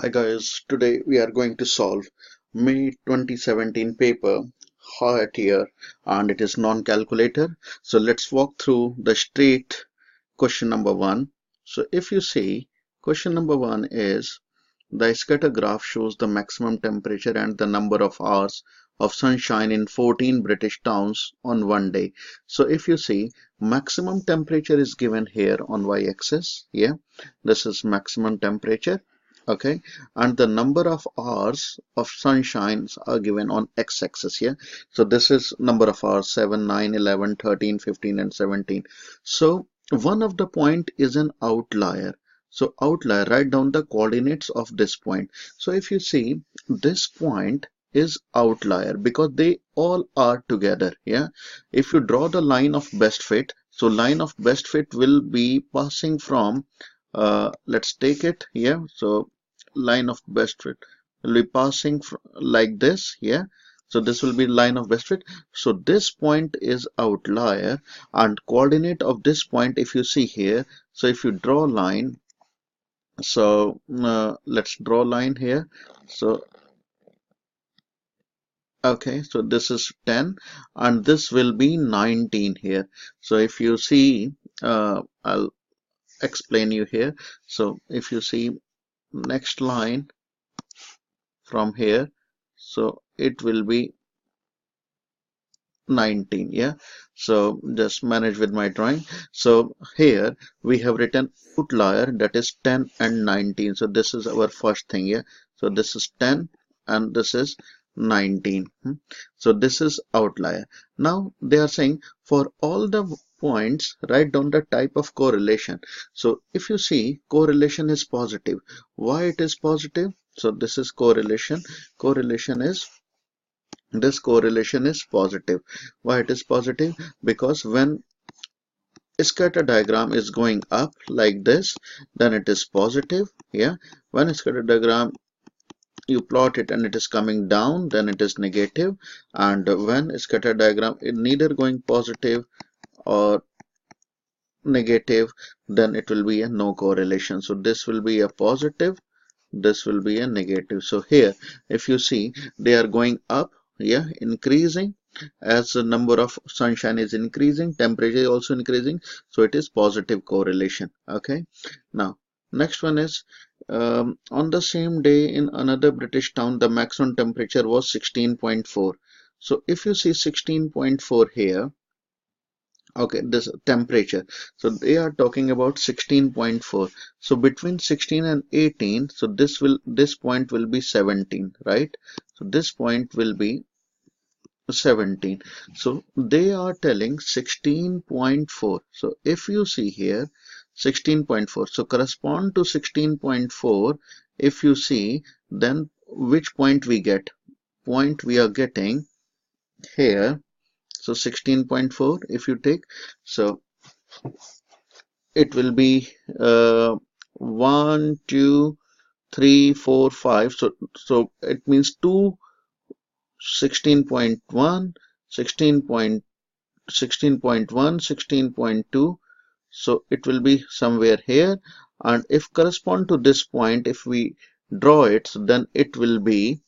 Hi guys, today we are going to solve May 2017 paper Hot Year and it is non-calculator. So let's walk through the straight question number 1. So if you see question number 1 is the scatter graph shows the maximum temperature and the number of hours of sunshine in 14 British towns on one day. So if you see maximum temperature is given here on y-axis, yeah, this is maximum temperature. Okay, and the number of hours of sunshines are given on x-axis here. So this is number of hours 7, 9, 11, 13, 15 and 17. So one of the point is an outlier. So outlier, write down the coordinates of this point. So if you see this point is outlier because they all are together. Yeah, if you draw the line of best fit, so line of best fit will be passing from let's take it here. So line of best fit will be passing like this. Yeah, so this will be line of best fit. So this point is outlier and coordinate of this point if you see here. So if you draw line, so let's draw line here. So okay, so this is 10 and this will be 19 here. So if you see I'll explain you here. So if you see next line from here, so it will be 19. Yeah, so just manage with my drawing. So here we have written outlier, that is 10 and 19. So this is our first thing. Yeah, so this is 10 and this is 19. So this is outlier. Now they are saying for all the points write down the type of correlation. So if you see correlation is positive. Why it is positive? So this is correlation. This correlation is positive. Why it is positive? Because when scatter diagram is going up like this, then it is positive. Yeah, when scatter diagram you plot it and it is coming down, then it is negative. And when scatter diagram is neither going positive or negative, then it will be a no correlation. So this will be a positive, this will be a negative. So here if you see they are going up, yeah, increasing as the number of sunshine is increasing, temperature is also increasing, so it is positive correlation. Okay, now next one is on the same day in another British town the maximum temperature was 16.4. so if you see 16.4 here, okay, this temperature, so they are talking about 16.4. so between 16 and 18, so this point will be 17, right? So this point will be 17. So they are telling 16.4. so if you see here 16.4, so correspond to 16.4. if you see, then which point we get? Point we are getting here. So 16.4 if you take, so it will be 1 2 3 4 5. So it means 2 16.1 16.1 16.2. so it will be somewhere here, and if correspond to this point, if we draw it, so then it will be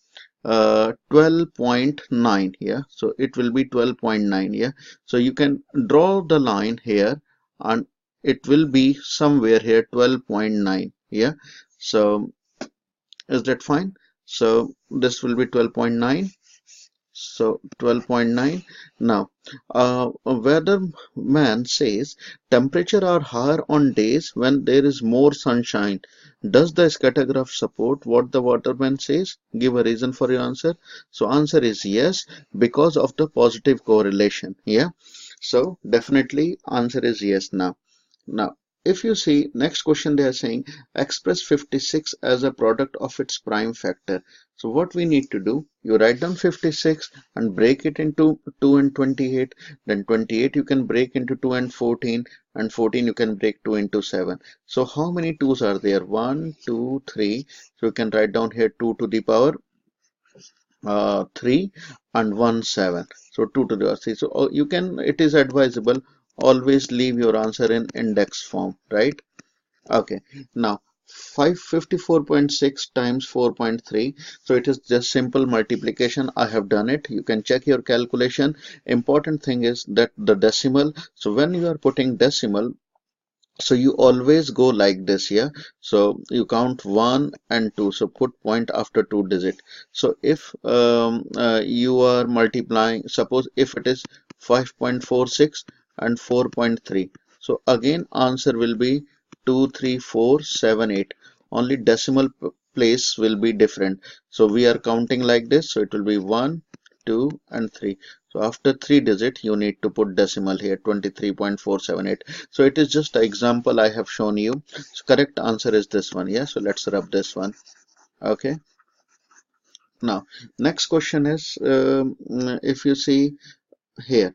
12.9 here. So it will be 12.9. Yeah, so you can draw the line here and it will be somewhere here 12.9. Yeah, so is that fine? So this will be 12.9. So 12.9. Now weatherman says temperature are higher on days when there is more sunshine. Does the scatter graph support what the waterman says? Give a reason for your answer. So answer is yes, because of the positive correlation. Yeah, so definitely answer is yes. Now if you see next question, they are saying express 56 as a product of its prime factor. So what we need to do, you write down 56 and break it into 2 and 28. Then 28 you can break into 2 and 14, and 14 you can break 2 into 7. So how many 2's are there? 1 2 3. So you can write down here 2 to the power 3 and 1 7. So 2 to the power 3. So you can, it is advisable, always leave your answer in index form, right? Okay, now 554.6 times 4.3. So it is just simple multiplication. I have done it. You can check your calculation. Important thing is that the decimal. So when you are putting decimal, so you always go like this, yeah. So you count 1 and 2, so put point after 2 digit. So if you are multiplying, suppose if it is 5.46 and 4.3, so again answer will be 23478. Only decimal place will be different. So we are counting like this, so it will be 1, 2 and 3. So after 3 digit you need to put decimal here, 23.478. So it is just an example I have shown you. So correct answer is this one. Yeah, so let's rub this one. Okay. Now next question is, if you see here,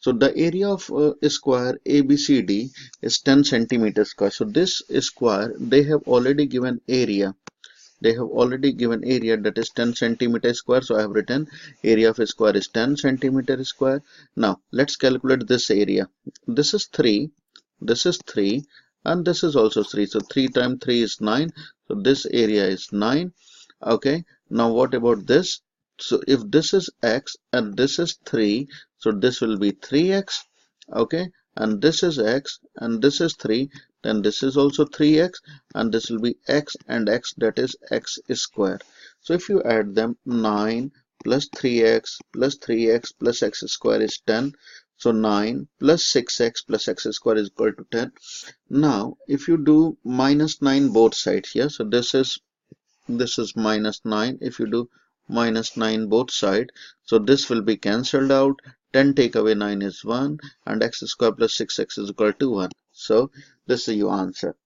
so the area of a square ABCD is 10 centimeters square. So this square, they have already given area. They have already given area, that is 10 centimeter square. So I have written area of a square is 10 centimeter square. Now let's calculate this area. This is 3, this is 3, and this is also 3. So 3 times 3 is 9. So this area is 9. Okay. Now what about this? So if this is x and this is 3, so this will be 3x. Okay. And this is x and this is 3, then this is also 3x, and this will be x and x, that is x square. So if you add them, 9 plus 3x plus 3x plus x square is 10. So 9 plus 6x plus x square is equal to 10. Now if you do minus 9 both sides, yeah, so this is minus 9. If you do minus 9 both sides, so this will be cancelled out. 10 take away 9 is 1, and x square plus 6x is equal to 1. So this is your answer.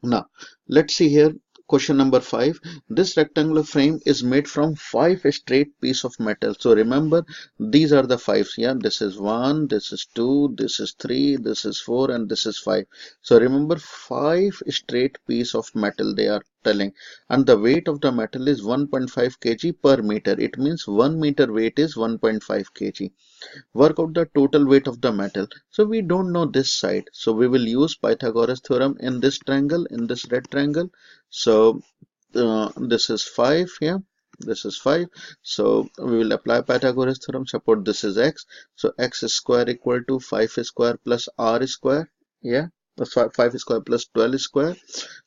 Now let's see here, question number 5. This rectangular frame is made from 5 straight pieces of metal. So remember, these are the 5s. Yeah, this is 1, this is 2, this is 3, this is 4, and this is 5. So remember, 5 straight pieces of metal they are telling, and the weight of the metal is 1.5 kg per meter. It means 1 meter weight is 1.5 kg. Work out the total weight of the metal. So we don't know this side, so we will use Pythagoras theorem in this triangle, in this red triangle. So this is 5 here, this is 5. So we will apply Pythagoras theorem. Suppose this is x, so x square equal to 5 square plus r square. Yeah, that's 5 square plus 12 square.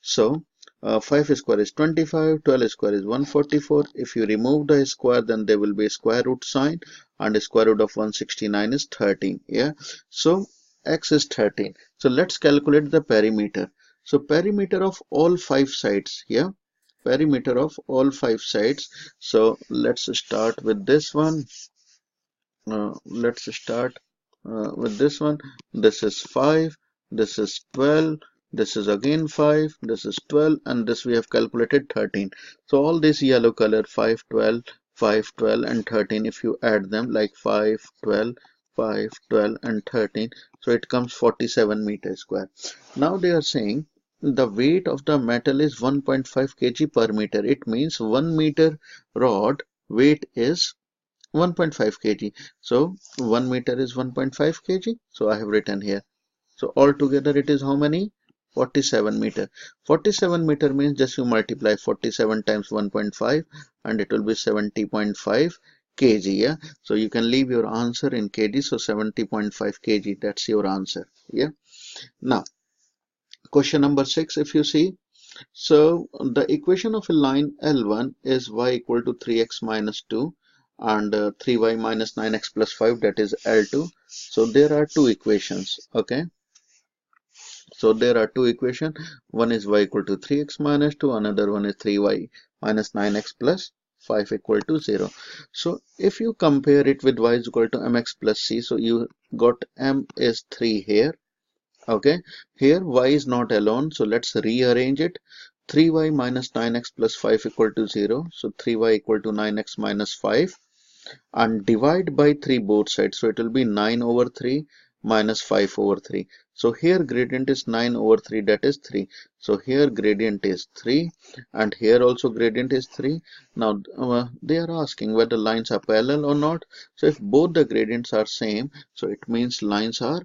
So 5 square is 25, 12 square is 144. If you remove the square, then there will be a square root sign, and square root of 169 is 13. Yeah, so x is 13. So let's calculate the perimeter. So perimeter of all 5 sides. Yeah, perimeter of all 5 sides. So let's start with this one. Let's start with this one. This is 5, this is 12, this is again 5, this is 12, and this we have calculated 13. So all this yellow color, 5, 12, 5, 12 and 13, if you add them like 5, 12, 5, 12 and 13, so it comes 47 meters square. Now they are saying the weight of the metal is 1.5 kg per meter. It means 1 meter rod weight is 1.5 kg. So 1 meter is 1.5 kg. So I have written here. So altogether it is how many? 47 meter. 47 meter means just you multiply 47 times 1.5 and it will be 70.5 kg. Yeah. So you can leave your answer in kg. So 70.5 kg. That's your answer. Yeah. Now question number 6, if you see. So the equation of a line L1 is y equal to 3x minus 2 and 3y minus 9x plus 5, that is L2. So there are two equations. Okay. So there are two equations. One is y equal to 3x minus 2. Another one is 3y minus 9x plus 5 equal to 0. So if you compare it with y is equal to mx plus c, so you got m is 3 here. Okay, here y is not alone, so let's rearrange it. 3y minus 9x plus 5 equal to 0. So 3y equal to 9x minus 5, and divide by 3 both sides. So it will be 9 over 3 minus 5 over 3. So here gradient is 9 over 3, that is 3. So here gradient is 3 and here also gradient is 3. Now they are asking whether lines are parallel or not. So if both the gradients are same, so it means lines are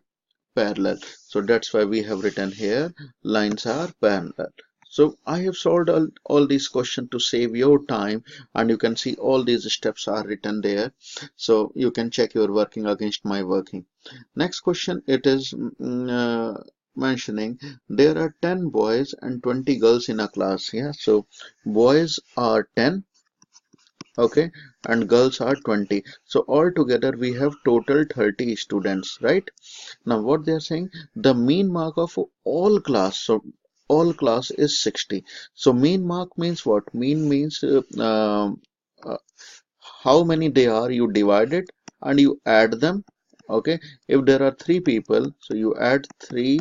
parallel. So that's why we have written here lines are parallel. So I have solved all these questions to save your time, and you can see all these steps are written there. So you can check your working against my working. Next question, it is mentioning there are 10 boys and 20 girls in a class. Yeah, so boys are 10, okay, and girls are 20. So altogether we have total 30 students, right? Now what they are saying, the mean mark of all class, so all class is 60. So mean mark means what? Mean means uh, how many they are, you divide it and you add them. Okay, if there are 3 people, so you add 3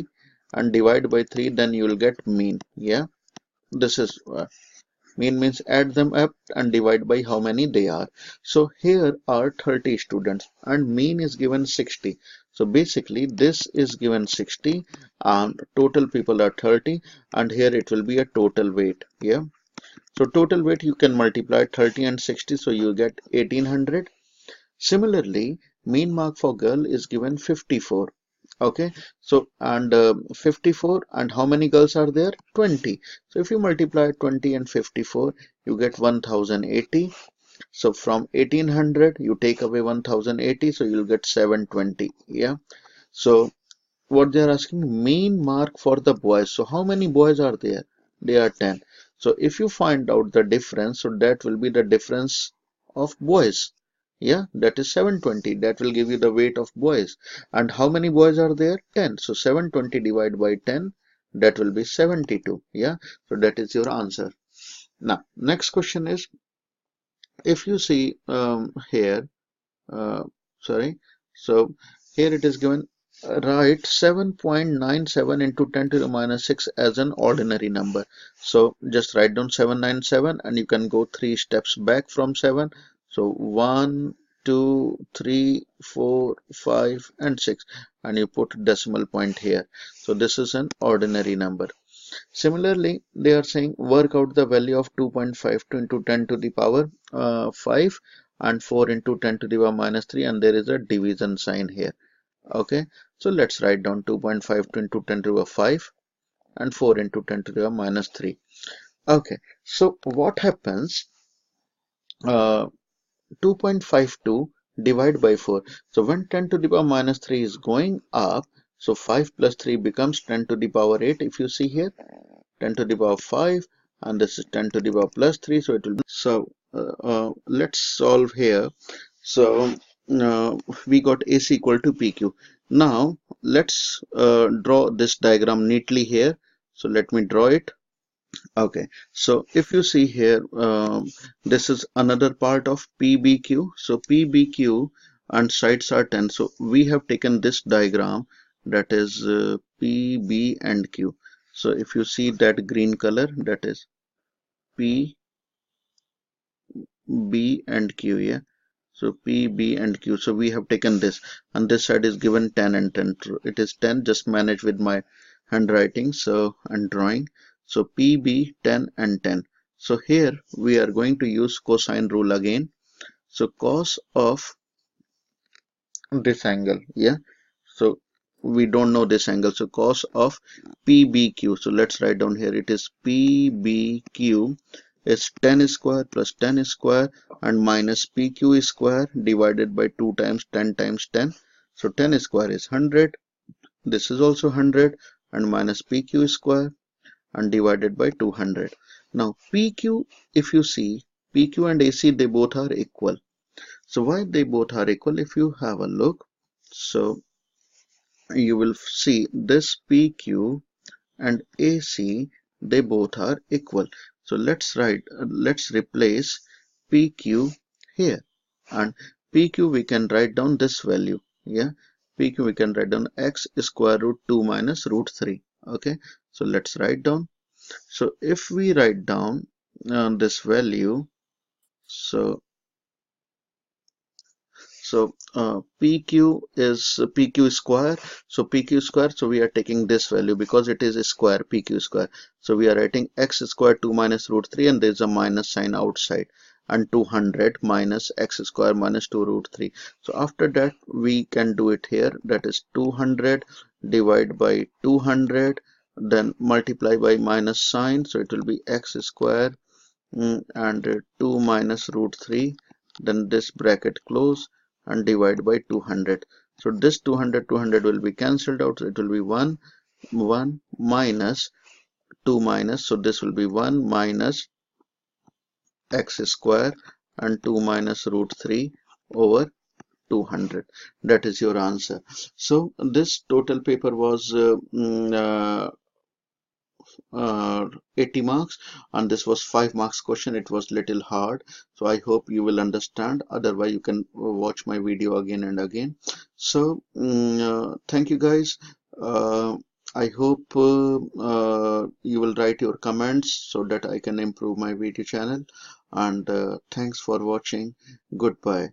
and divide by 3, then you will get mean. Yeah, this is mean means add them up and divide by how many they are. So here are 30 students and mean is given 60. So basically this is given 60 and total people are 30, and here it will be a total weight. Yeah, so total weight you can multiply 30 and 60, so you get 1800. Similarly, mean mark for girl is given 54. Okay, so and 54, and how many girls are there? 20. So if you multiply 20 and 54, you get 1080. So from 1800 you take away 1080, so you'll get 720. Yeah, so what they are asking, mean mark for the boys. So how many boys are there? They are 10. So if you find out the difference, so that will be the difference of boys. Yeah, that is 720. That will give you the weight of boys. And how many boys are there? 10. So 720 divided by 10, that will be 72. Yeah, so that is your answer. Now next question is, if you see here, uh, sorry, so here it is given, write 7.97 into 10 to the minus 6 as an ordinary number. So just write down 797 and you can go 3 steps back from 7. So 1, 2, 3, 4, 5 and 6, and you put decimal point here. So this is an ordinary number. Similarly, they are saying work out the value of 2.52 into 10 to the power 5 and 4 into 10 to the power minus 3, and there is a division sign here. Okay, so let's write down 2.52 into 10 to the power 5 and 4 into 10 to the power minus 3. Okay, so what happens? 2.52 divided by 4. So when 10 to the power minus 3 is going up, so 5 plus 3 becomes 10 to the power 8. If you see here, 10 to the power 5, and this is 10 to the power plus 3, so it will be. So let's solve here. So we got AC equal to PQ. Now let's draw this diagram neatly here. So let me draw it. Okay, so if you see here, this is another part of PBQ. So PBQ and sides are 10. So we have taken this diagram, that is PB and Q. So if you see that green color, that is P, B and Q. Yeah, so P, B and Q. So we have taken this, and this side is given 10 and 10. It is 10, just manage with my handwriting, so and drawing. So PB 10 and 10. So here we are going to use cosine rule again. So cos of this angle, yeah, so we don't know this angle, so cos of PBQ. So let's write down here, it is PBQ is 10 square plus 10 square and minus PQ square divided by 2 times 10 times 10. So 10 square is 100, this is also 100, and minus PQ square and divided by 200. Now PQ, if you see, PQ and AC, they both are equal. So why they both are equal? If you have a look, so you will see this PQ and AC, they both are equal. So let's replace PQ here, and PQ we can write down this value. Yeah, PQ we can write down x square root 2 minus root 3. Okay, so let's write down. So if we write down this value, so PQ is PQ square. So PQ square, so we are taking this value because it is a square, PQ square. So we are writing x square 2 minus root 3, and there is a minus sign outside, and 200 minus x square minus 2 root 3. So after that we can do it here, that is 200 divide by 200, then multiply by minus sign, so it will be x square and 2 minus root 3, then this bracket close and divide by 200. So this 200 will be cancelled out, so it will be 1 minus 2 minus, so this will be 1 minus x square and 2 minus root 3 over 200. That is your answer. So this total paper was 80 marks, and this was 5 marks question. It was little hard, so I hope you will understand. Otherwise you can watch my video again and again. So thank you guys. I hope you will write your comments so that I can improve my video channel, and thanks for watching. Goodbye.